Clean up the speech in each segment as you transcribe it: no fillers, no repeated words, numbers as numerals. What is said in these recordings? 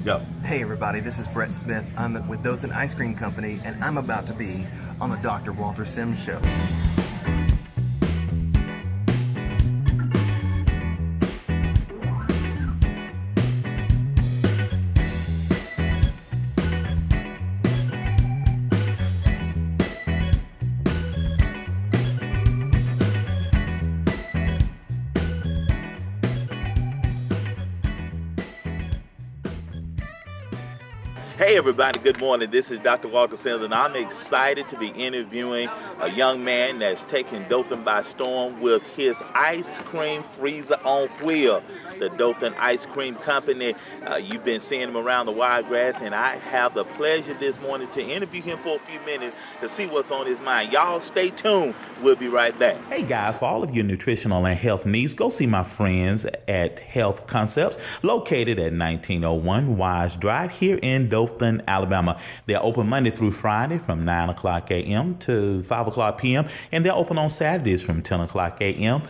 Go. Hey everybody, this is Brett Smith. I'm with Dothan Ice Cream Company, and I'm about to be on the Dr. Walter Sims Show. Hey everybody, good morning. This is Dr. Walter Sims, and I'm excited to be interviewing a young man that's taking Dothan by storm with his ice cream freezer on wheel, the Dothan Ice Cream Company. You've been seeing him around the Wiregrass, and I have the pleasure this morning to interview him for a few minutes to see what's on his mind. Y'all stay tuned. We'll be right back. Hey guys, for all of your nutritional and health needs, go see my friends at Health Concepts, located at 1901 Wise Drive here in Dothan, Alabama. They're open Monday through Friday from 9 o'clock a.m. to 5 o'clock p.m. and they're open on Saturdays from 10 o'clock a.m.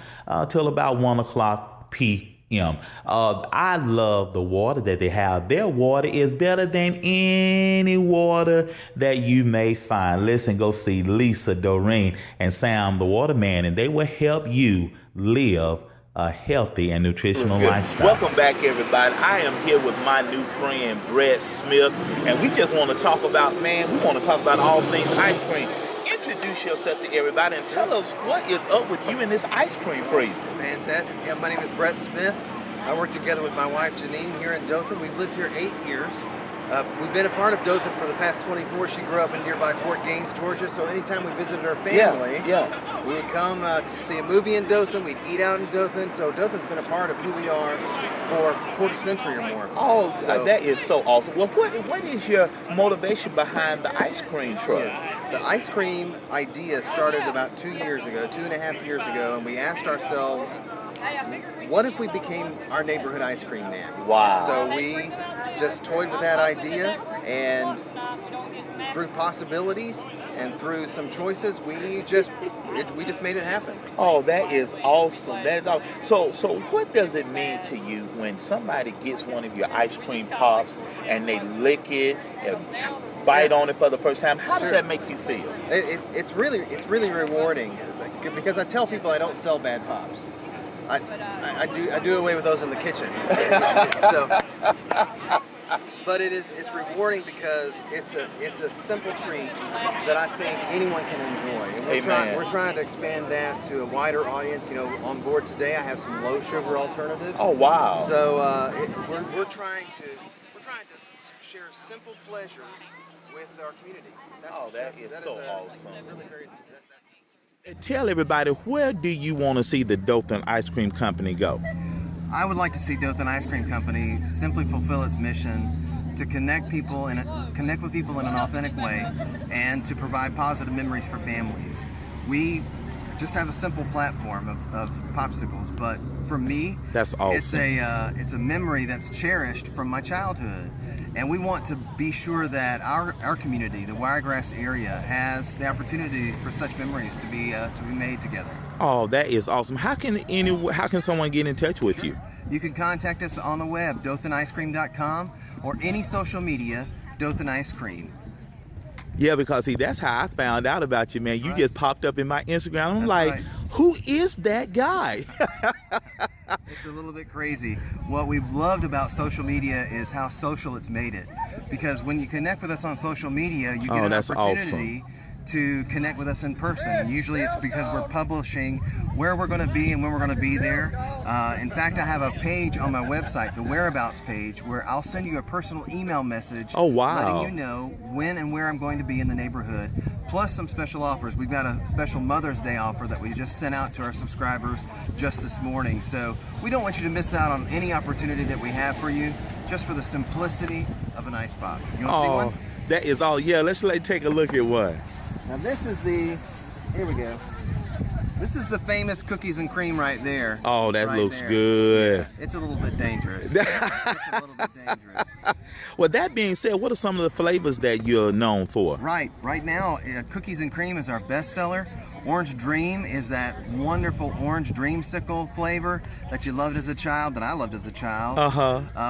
Till about 1 o'clock p.m. I love the water that they have. Their water is better than any water that you may find. Listen, go see Lisa, Doreen, and Sam, the Waterman, and they will help you live a healthy and nutritional lifestyle. Welcome back, everybody. I am here with my new friend, Brett Smith, and we just want to talk about, we want to talk about all things ice cream. Introduce yourself to everybody and tell us what is up with you in this ice cream freezer. Fantastic. Yeah, my name is Brett Smith. I work together with my wife, Janine, here in Dothan. We've lived here 8 years. We've been a part of Dothan for the past 24. She grew up in nearby Fort Gaines, Georgia, so anytime we visited her family, we would come to see a movie in Dothan. We'd eat out in Dothan, so Dothan's been a part of who we are for a quarter century or more. Oh, that is so awesome. Well, what is your motivation behind the ice cream truck? The ice cream idea started about 2 years ago, 2.5 years ago, and we asked ourselves, what if we became our neighborhood ice cream man? Wow. So we just toyed with that idea, and through possibilities and through some choices, we just made it happen. Oh, that is awesome. That is awesome. So what does it mean to you when somebody gets one of your ice cream pops and they lick it and bite on it for the first time? How does that make you feel? It's really rewarding, because I tell people I don't sell bad pops. I do away with those in the kitchen. But it's rewarding because it's a simple treat that I think anyone can enjoy. And we're trying to expand that to a wider audience. You know, on board today I have some low sugar alternatives. Oh wow! So we're trying to share simple pleasures with our community. That is so awesome. It's really very. Tell everybody, where do you want to see the Dothan Ice Cream Company go? I would like to see Dothan Ice Cream Company simply fulfill its mission to connect with people in an authentic way and to provide positive memories for families. We just have a simple platform of popsicles, but for me, that's awesome. It's a memory that's cherished from my childhood. And we want to be sure that our community, the Wiregrass area, has the opportunity for such memories to be made together. Oh, that is awesome. How can someone get in touch with you? You can contact us on the web, dothanicecream.com, or any social media, Dothan Ice Cream. Yeah, because see, that's how I found out about you, man. You just popped up in my Instagram. I'm like, who is that guy? It's a little bit crazy. What we've loved about social media is how social it's made it. Because when you connect with us on social media, you get an opportunity to connect with us in person. Usually it's because we're publishing where we're going to be and when we're going to be there. In fact, I have a page on my website, the whereabouts page, where I'll send you a personal email message letting you know when and where I'm going to be in the neighborhood, plus some special offers. We've got a special Mother's Day offer that we just sent out to our subscribers just this morning. So we don't want you to miss out on any opportunity that we have for you, just for the simplicity of an ice pop. You want to see one? That is all. Yeah, let's take a look at one. Now this is here we go. This is the famous cookies and cream right there. Oh, that right looks there. good. Yeah, it's a little bit dangerous. It's a little bit dangerous. Well, that being said, what are some of the flavors that you're known for? Right now, cookies and cream is our best seller. Orange Dream is that wonderful orange dreamsicle flavor that you loved as a child, that I loved as a child.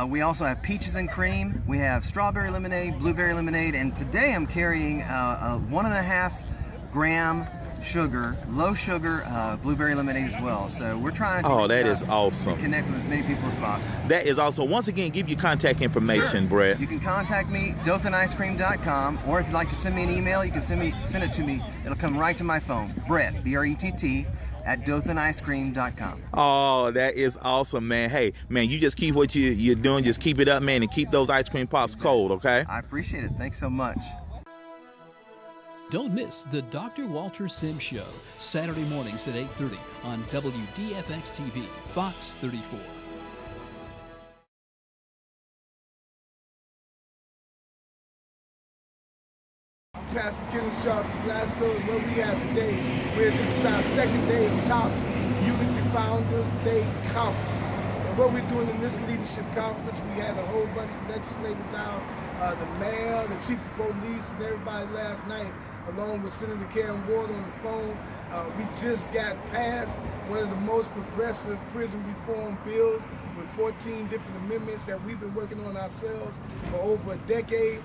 We also have peaches and cream. We have strawberry lemonade, blueberry lemonade, and today I'm carrying a 1.5 gram sugar, low sugar blueberry lemonade as well. So we're trying to that is awesome. Connect with as many people as possible. That is awesome. Once again, give your contact information, Sure. Brett. You can contact me, DothanIceCream.com, or if you'd like to send me an email, you can send it to me. It'll come right to my phone. Brett, B-R-E-T-T, at DothanIceCream.com. Oh, that is awesome, man. Hey, man, you just keep what you're doing. Just keep it up, man, and keep those ice cream pops cold, okay? I appreciate it. Thanks so much. Don't miss the Dr. Walter Sims Show, Saturday mornings at 8:30 on WDFX-TV, Fox 34. I'm Pastor Kenneth Sharpton, Glasgow, and where we are today, where this is our second day of T.O.P.S Unity Founders Day Conference. And what we're doing in this leadership conference, we had a whole bunch of legislators out, the mayor, the chief of police, and everybody last night, along with Senator Karen Ward on the phone. We just got passed one of the most progressive prison reform bills with 14 different amendments that we've been working on ourselves for over a decade,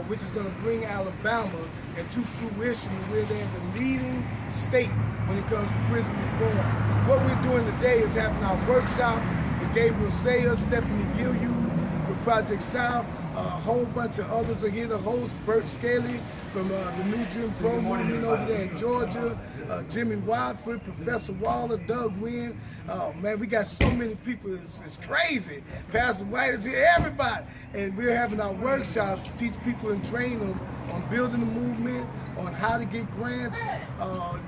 which is going to bring Alabama into fruition where they're the leading state when it comes to prison reform. What we're doing today is having our workshops with Gabriel Sayer, Stephanie Gilliard from Project South, a whole bunch of others are here to host. Bert Scaly from the new Jim Crow movement over there in Georgia, Jimmy Watford, Professor Waller, Doug Wynn. Oh man, we got so many people, it's crazy. Pastor White is here, everybody. And we're having our workshops to teach people and train them on building the movement, on how to get grants.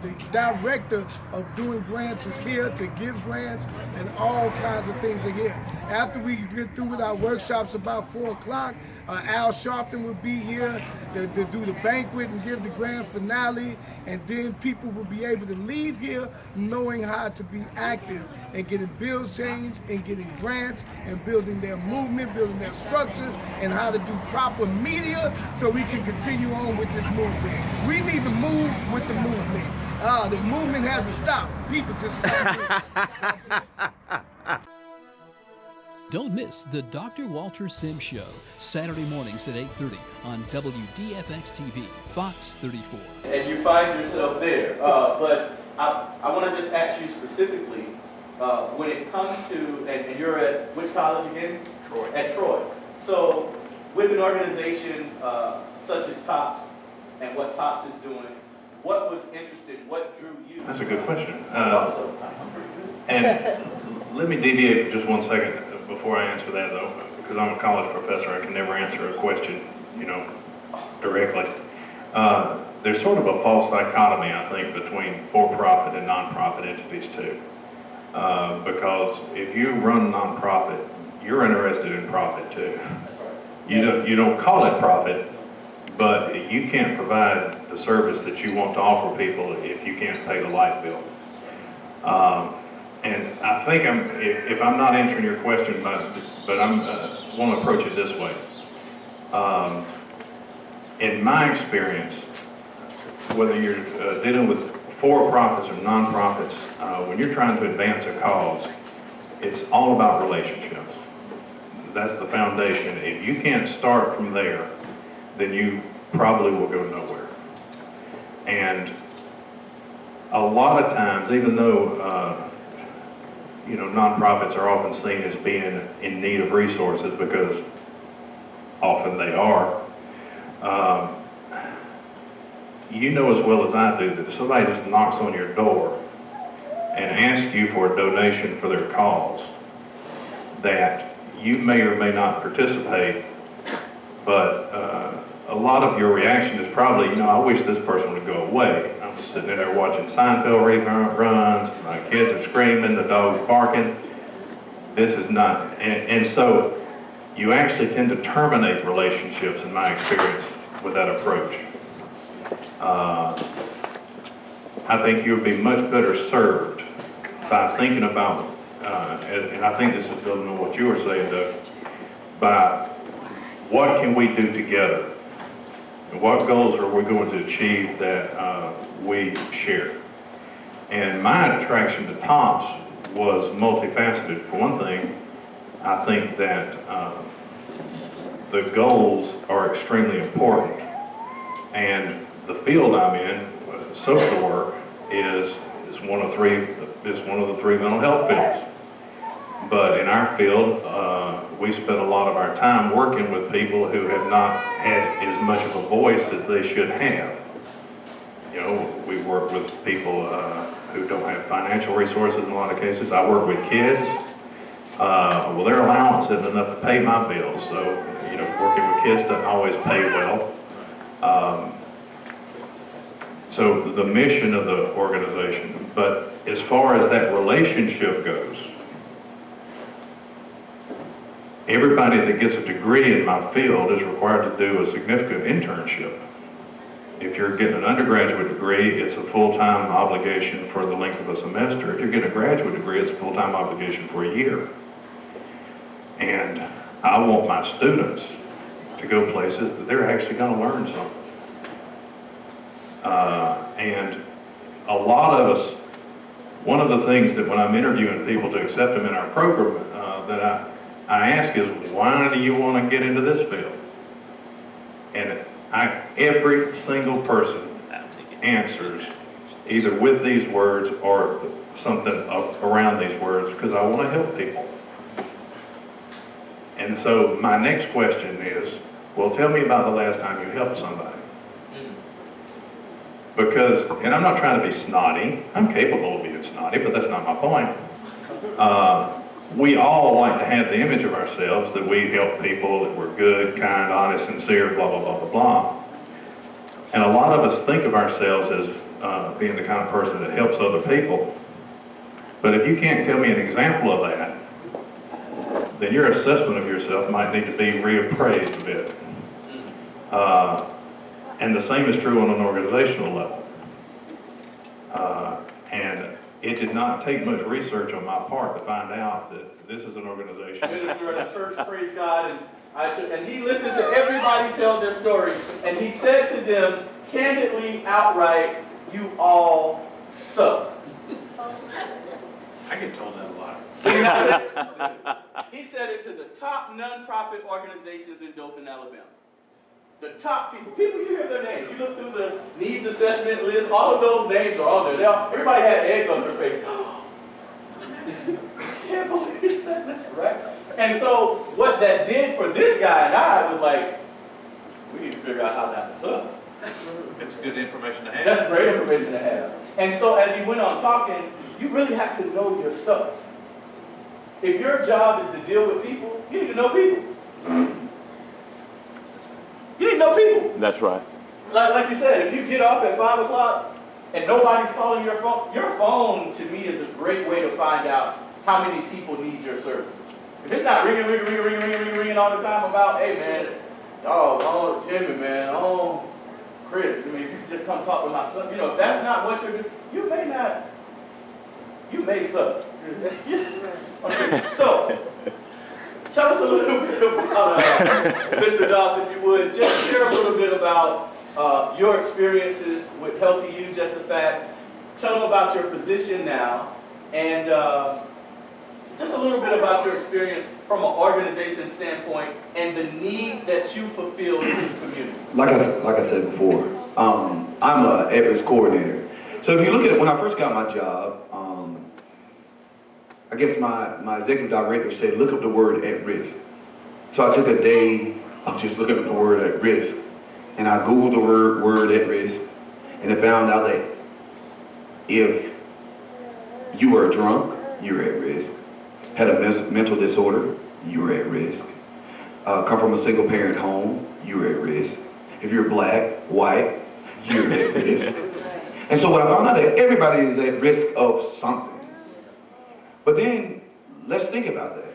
The director of doing grants is here to give grants, and all kinds of things are here. After we get through with our workshops about 4 o'clock, Al Sharpton will be here to do the banquet and give the grand finale, and then people will be able to leave here knowing how to be active and getting bills changed and getting grants and building their movement, building their structure, and how to do proper media so we can continue on with this movement. We need to move with the movement. The movement has to stop. People just stop. Don't miss the Dr. Walter Sims Show, Saturday mornings at 8:30 on WDFX-TV, Fox 34. And you find yourself there. But I want to just ask you specifically, when it comes to, and you're at which college again? Troy. At Troy. So with an organization such as T.O.P.S and what T.O.P.S is doing, what was interesting, what drew you? That's a good question. Also, I'm pretty good. And let me deviate for just 1 second before I answer that, though, because I'm a college professor. I can never answer a question, directly. There's sort of a false dichotomy, I think, between for-profit and non-profit entities, too. Because if you run nonprofit, you're interested in profit, too. You don't call it profit, but you can't provide the service that you want to offer people if you can't pay the light bill. And I think if I'm not answering your question, but I want to approach it this way. In my experience, whether you're dealing with for-profits or non-profits, when you're trying to advance a cause, it's all about relationships. That's the foundation. If you can't start from there, then you probably will go nowhere. And a lot of times, even though nonprofits are often seen as being in need of resources, because often they are, you know as well as I do that if somebody just knocks on your door and asks you for a donation for their cause, that you may or may not participate, but a lot of your reaction is probably, I wish this person would go away. I'm sitting there watching Seinfeld reruns, my kids are screaming, the dog's barking. This is not, and so you actually tend to terminate relationships, in my experience, with that approach. I think you'll be much better served by thinking about, and I think this is building on what you were saying, Doug, by what can we do together? And what goals are we going to achieve that we share? And my attraction to T.O.P.S was multifaceted. For one thing, I think that the goals are extremely important. And the field I'm in, social work, is one of the three mental health fields. But in our field, we spend a lot of our time working with people who have not had as much of a voice as they should have. You know, we work with people who don't have financial resources in a lot of cases. I work with kids. Well, their allowance isn't enough to pay my bills, so, you know, working with kids doesn't always pay well. So the mission of the organization, but as far as that relationship goes, everybody that gets a degree in my field is required to do a significant internship. If you're getting an undergraduate degree, it's a full-time obligation for the length of a semester. If you're getting a graduate degree, it's a full-time obligation for a year. And I want my students to go places that they're actually going to learn something. And a lot of us, one of the things that when I'm interviewing people to accept them in our program, that I ask is, why do you want to get into this field? And every single person answers either with these words or something around these words, because I want to help people. And so my next question is, well, tell me about the last time you helped somebody. Because, and I'm not trying to be snotty, I'm capable of being snotty, but that's not my point. We all like to have the image of ourselves that we help people, that we're good, kind, honest, sincere, blah, blah, blah, blah, blah. And a lot of us think of ourselves as being the kind of person that helps other people. But if you can't tell me an example of that, then your assessment of yourself might need to be reappraised a bit. And the same is true on an organizational level. And it did not take much research on my part to find out that this is an organization. Minister at a church, praise God, and he listened to everybody tell their story, and he said to them, candidly, outright, you all suck. I get told that a lot. He said it to the top nonprofit organizations in Dothan, Alabama. The top people, you hear their names. You look through the needs assessment list, all of those names are on there. Everybody had eggs on their face. I can't believe he said that, right? And so what that did for this guy and I was like, we need to figure out how not to suck. It's good information to have. That's great information to have. And so as he went on talking, you really have to know your stuff. If your job is to deal with people, you need to know people. You need to know people. That's right. Like you said, if you get off at 5 o'clock and nobody's calling your phone to me is a great way to find out how many people need your services. If it's not ringing all the time about, hey man, oh Jimmy man, oh Chris, I mean, if you could just come talk with my son, you know, if that's not what you're doing, you may suck. Okay, so tell us a little bit about, Mr. Doss, if you would, just share a little bit about your experiences with Healthy You, Just the Facts. Tell them about your position now, and just a little bit about your experience from an organization standpoint and the need that you fulfill to the community. Like I said before, I'm an at-risk coordinator. So if you look at it, when I first got my job, I guess my executive director said, look up the word at risk. So I took a day of just looking up the word at risk. And I Googled the word at risk, and I found out that if you are drunk, you're at risk. Had a mental disorder, you're at risk. Come from a single parent home, you're at risk. If you're black, white, you're at risk. And so what I found out that everybody is at risk of something. But then, let's think about that.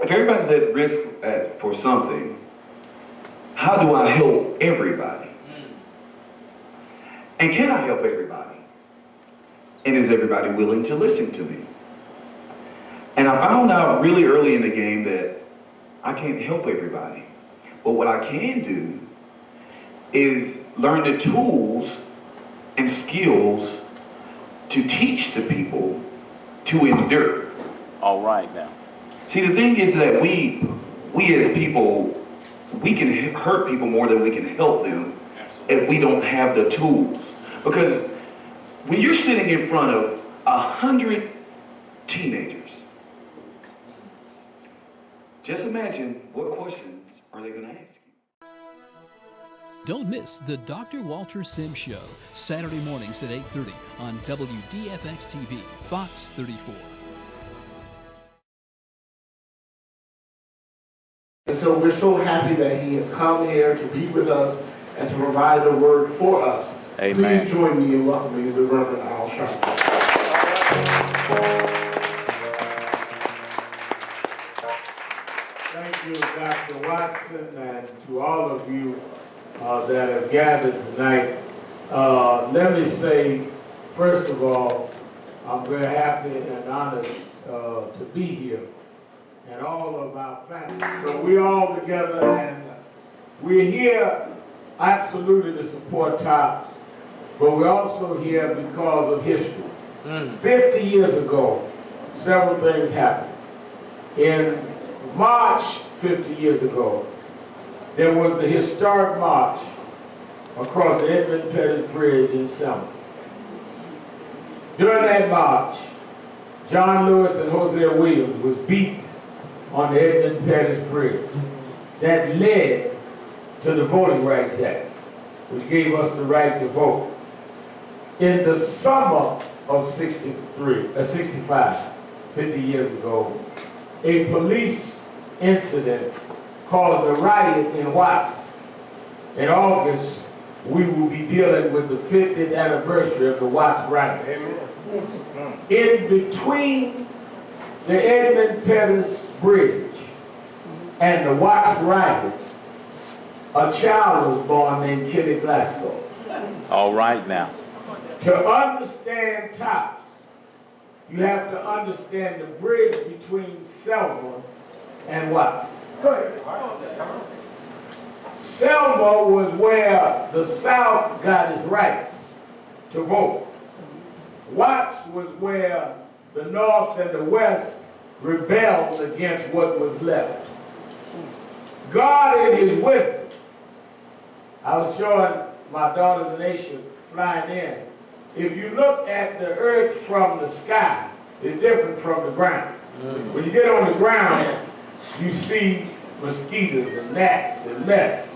If everybody's at risk for something, how do I help everybody? And can I help everybody? And is everybody willing to listen to me? And I found out really early in the game that I can't help everybody. But what I can do is learn the tools and skills to teach the people to endure. All right now. See, the thing is that we as people, we can hurt people more than we can help them if we don't have the tools. Because when you're sitting in front of 100 teenagers, just imagine what questions are they going to ask you. Don't miss the Dr. Walter Sims Show, Saturday mornings at 8:30 on WDFX TV, Fox 34. And so we're so happy that he has come here to be with us and to provide the word for us. Amen. Please join me in welcoming the Reverend Al Sharpton. Thank you, Dr. Watson, and to all of you that have gathered tonight. Let me say, first of all, I'm very happy and honored to be here, and all of our family. So we're all together, and we're here absolutely to support T.O.P.S, but we're also here because of history. 50 years ago, several things happened. In March 50 years ago, there was the historic march across the Edmund Pettus Bridge in Selma. During that march, John Lewis and Hosea Williams was beat on the Edmund Pettus Bridge. That led to the Voting Rights Act, which gave us the right to vote. In the summer of 65, 50 years ago, a police incident caused a riot in Watts. In August, we will be dealing with the 50th anniversary of the Watts riots. In between the Edmund Pettus Bridge and the Watts riot, a child was born named Kenny Glasgow. All right now. To understand T.O.P.S, you have to understand the bridge between Selma and Watts. Selma was where the South got its rights to vote. Watts was where the North and the West rebelled against what was left. God in his wisdom, I was showing my daughters in Asia flying in. If you look at the earth from the sky, it's different from the ground. When you get on the ground, you see mosquitoes and gnats and nests.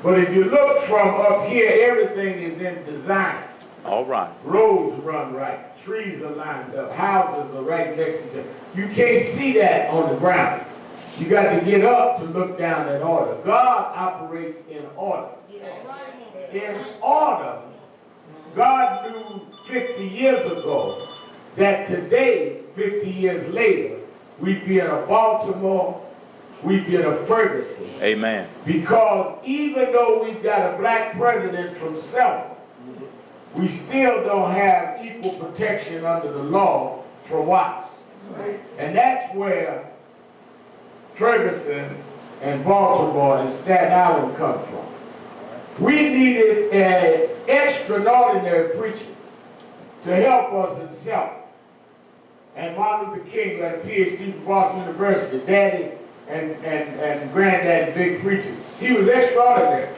But if you look from up here, everything is in design. All right. Roads run right, trees are lined up, houses are right next to each other. You can't see that on the ground. You got to get up to look down in order. God operates in order. In order, God knew 50 years ago that today, 50 years later, we'd be in a Baltimore, we'd be in a Ferguson. Amen. Because even though we've got a black president from Selma, we still don't have equal protection under the law for Watts. And that's where Ferguson and Baltimore and Staten Island come from. We needed an extraordinary preacher to help us in Selma. And Martin Luther King, who had a PhD from Boston University, daddy and granddaddy, big preachers. He was extraordinary.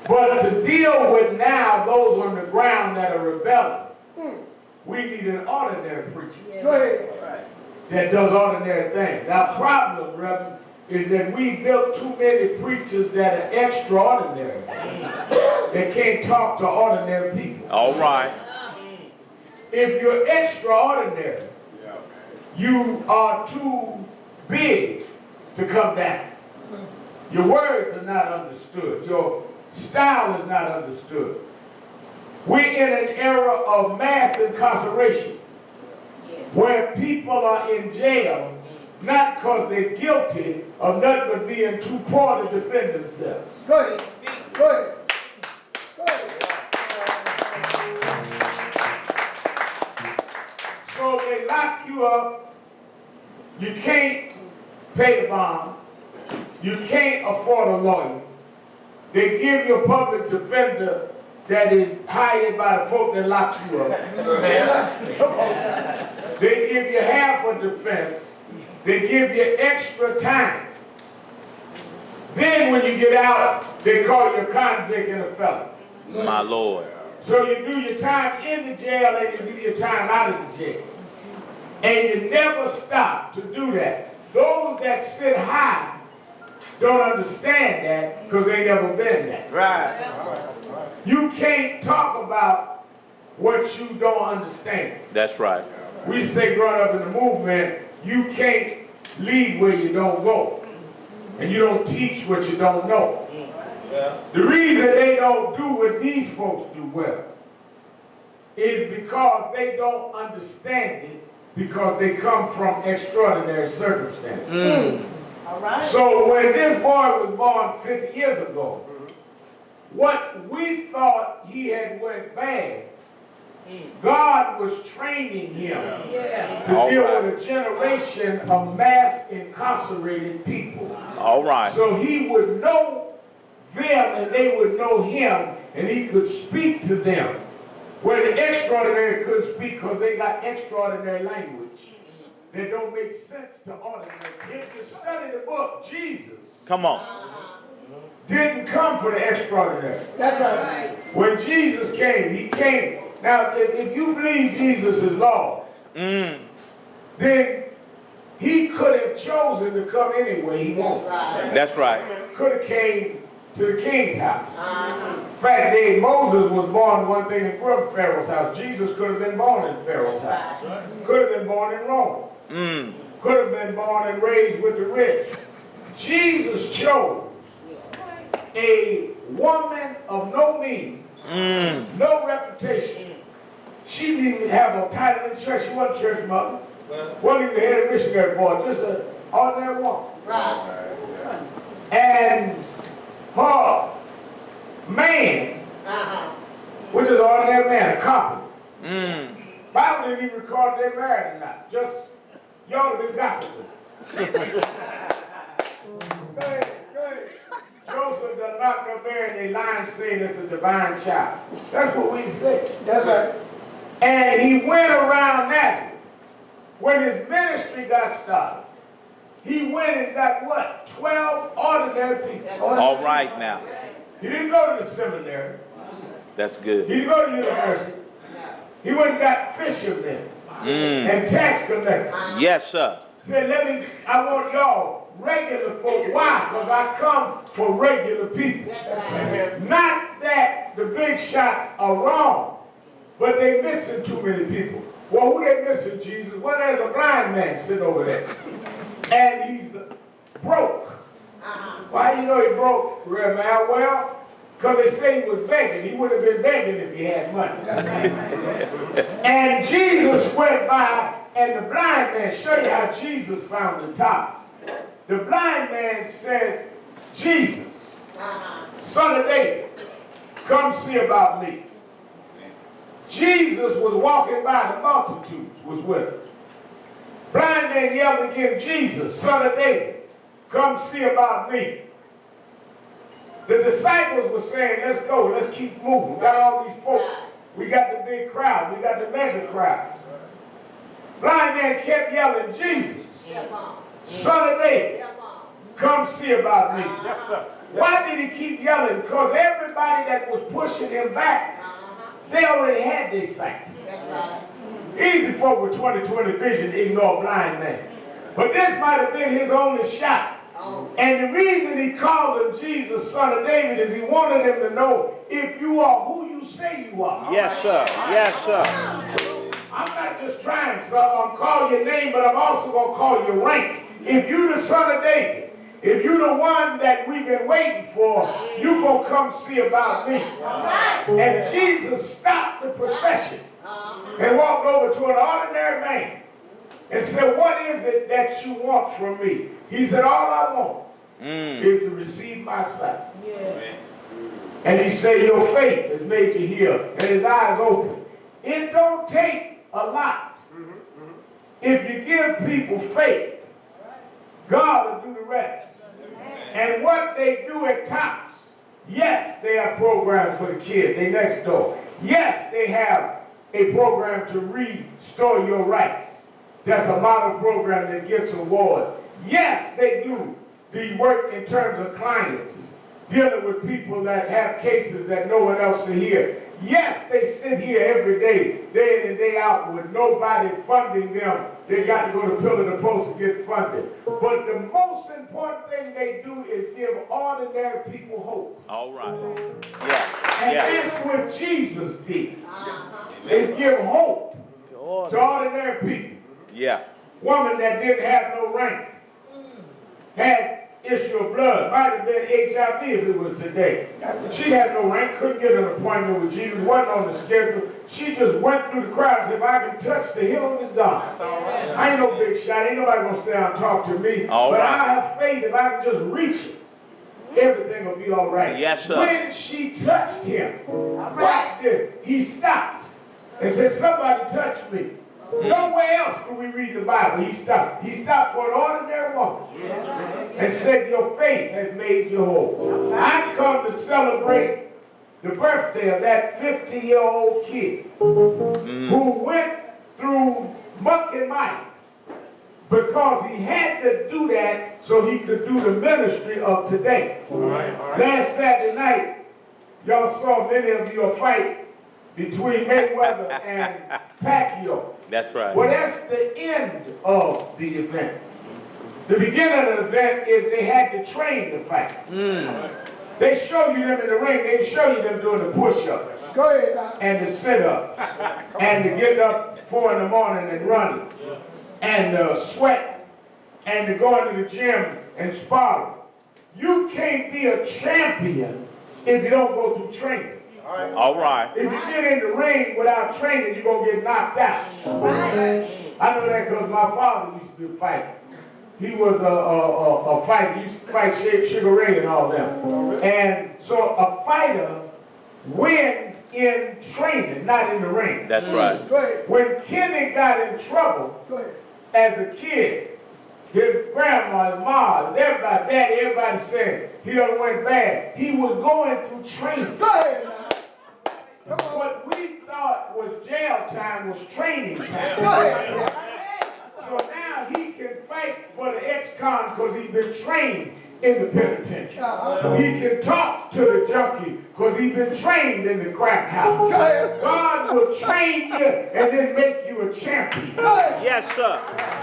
But to deal with now those on the ground that are rebelling, we need an ordinary preacher that does ordinary things. Our problem, Reverend, is that we built too many preachers that are extraordinary. They can't talk to ordinary people. All right. If you're extraordinary, you are too big to come down. Your words are not understood. Your style is not understood. We're in an era of mass incarceration where people are in jail not because they're guilty of nothing but being too poor to defend themselves. Go ahead. Go ahead. Go ahead. lock you up, you can't pay the bond, you can't afford a lawyer. They give you a public defender that is hired by the folk that lock you up. They give you half a defense. They give you extra time. Then when you get out, they call you a convict and a felon. My Lord. So you do your time in the jail and you do your time out of the jail. And you never stop to do that. Those that sit high don't understand that because they never been there. Right. You can't talk about what you don't understand. That's right. We say growing up in the movement, you can't lead where you don't go. And you don't teach what you don't know. Yeah. The reason they don't do what these folks do well is because they don't understand it because they come from extraordinary circumstances. All right. So when this boy was born 50 years ago, what we thought he had went bad, God was training him to deal with a generation of mass incarcerated people. All right. So he would know them and they would know him and he could speak to them. Where the extraordinary couldn't speak because they got extraordinary language that don't make sense to ordinary. If you study the book, Jesus Come on. didn't come for the extraordinary. That's right. When Jesus came, he came. Now, if you believe Jesus is Lord, then he could have chosen to come anyway he wanted. That's right. Could have came to the king's house. In fact, Moses was born one thing and grew up in Pharaoh's house. Jesus could have been born in Pharaoh's house. Could have been born in Rome. Could have been born and raised with the rich. Jesus chose a woman of no means, no reputation. She didn't even have a title in church. She wasn't a church mother. Wasn't even the head of the missionary board. Just an ordinary woman. And her man, which is an ordinary man, a carpenter. Bible didn't even record if they're married or not. Just, y'all have been gossiping. Joseph done knocked up there and they lying saying it's a divine child. That's what we say. That's right. And he went around Nazareth. When his ministry got started, he went and got what? 12 ordinary people. All right now. He didn't go to the seminary. That's good. He didn't go to university. He went and got fishermen and tax collectors. Yes, sir. Said, I want y'all regular folk. Why? Because I come for regular people. Not that the big shots are wrong, but they missing too many people. Well, who they missing, Jesus? Well, there's a blind man sitting over there. And he's broke. Why do you know he broke, Reverend Mal? Well, because they say he was begging. He would have been begging if he had money. And Jesus went by, and the blind man, show you how Jesus found the top. The blind man said, Jesus, son of David, come see about me. Jesus was walking by, the multitudes was with him. Blind man yelled again, Jesus, son of David, come see about me. The disciples were saying, let's go, let's keep moving. We got all these folks. We got the big crowd. We got the mega crowd. Blind man kept yelling, Jesus, son of David, come see about me. Yes, sir. Why did he keep yelling? Because everybody that was pushing him back, they already had their sight. Easy folk with 20/20 vision to ignore a blind man. But this might have been his only shot. And the reason he called him Jesus, son of David, is he wanted him to know if you are who you say you are. Yes, sir. Yes, sir. I'm not just trying, son. I'm calling your name, but I'm also going to call your rank. If you the son of David, if you the one that we've been waiting for, you going to come see about me. And Jesus stopped the procession and walked over to an ordinary man and said, what is it that you want from me? He said, all I want is to receive my sight. And he said, your faith has made you heal. And his eyes open. It don't take a lot if you give people faith, God will do the rest. And what they do at T.O.P.S, yes, they have programs for the kids, they next door. Yes, they have a program to restore your rights. That's a model program that gets awards. Yes, they do the work in terms of clients, dealing with people that have cases that no one else will hear. Yes, they sit here every day in and day out, with nobody funding them. They got to go to pillar to post to get funded. But the most important thing they do is give ordinary people hope. All right. Yeah. And that's what Jesus did. Is give hope to ordinary people. Yeah. Woman that didn't have no rank, had issue of blood, might have been HIV if it was today. She had no rank, couldn't get an appointment with Jesus, wasn't on the schedule. She just went through the crowd and said, if I can touch the hem of his garment. I ain't no big shot, ain't nobody gonna stay down and talk to me. But I have faith if I can just reach it, everything will be all right. Yes, sir. When she touched him, watch this, he stopped and said, somebody touched me. Nowhere else could we read the Bible. He stopped. He stopped for an ordinary woman and said, your faith has made you whole. I come to celebrate the birthday of that 50-year-old kid who went through muck and mire because he had to do that so he could do the ministry of today. Last Saturday night, y'all saw many of you a fight between Mayweather and Pacquiao. That's right. Well, that's the end of the event. The beginning of the event is they had to train the fight. They show you them in the ring. They show you them doing the push-ups. Go ahead. And the sit-ups. And to get up 4 in the morning and running. And sweat. And to go into the gym and spar. You can't be a champion if you don't go through training. All right. If you get in the ring without training, you're going to get knocked out. I know that because my father used to be a fighter. He was a fighter. He used to fight Sugar Ray and all them. And so a fighter wins in training, not in the ring. That's right. Go ahead. When Kenny got in trouble as a kid, his grandma, his mom, everybody, daddy, everybody said he done went bad. He was going through training. Go ahead. What we thought was jail time was training time. Go ahead. So now he can fight for the ex-con because he's been trained in the penitentiary. He can talk to the junkie because he's been trained in the crack house. God will train you and then make you a champion. Yes, sir.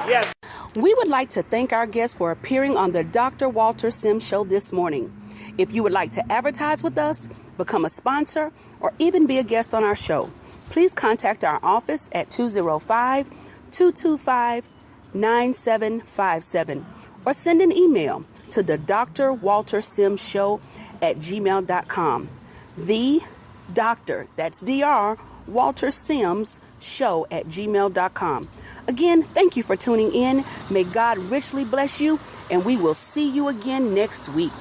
Yes. We would like to thank our guests for appearing on the Dr. Walter Sims Show this morning. If you would like to advertise with us, become a sponsor, or even be a guest on our show, please contact our office at 205-225-9757 or send an email to the Dr. Walter Sims Show at gmail.com. The Dr. That's Dr. Walter Sims Show at gmail.com. Again, thank you for tuning in. May God richly bless you, and we will see you again next week.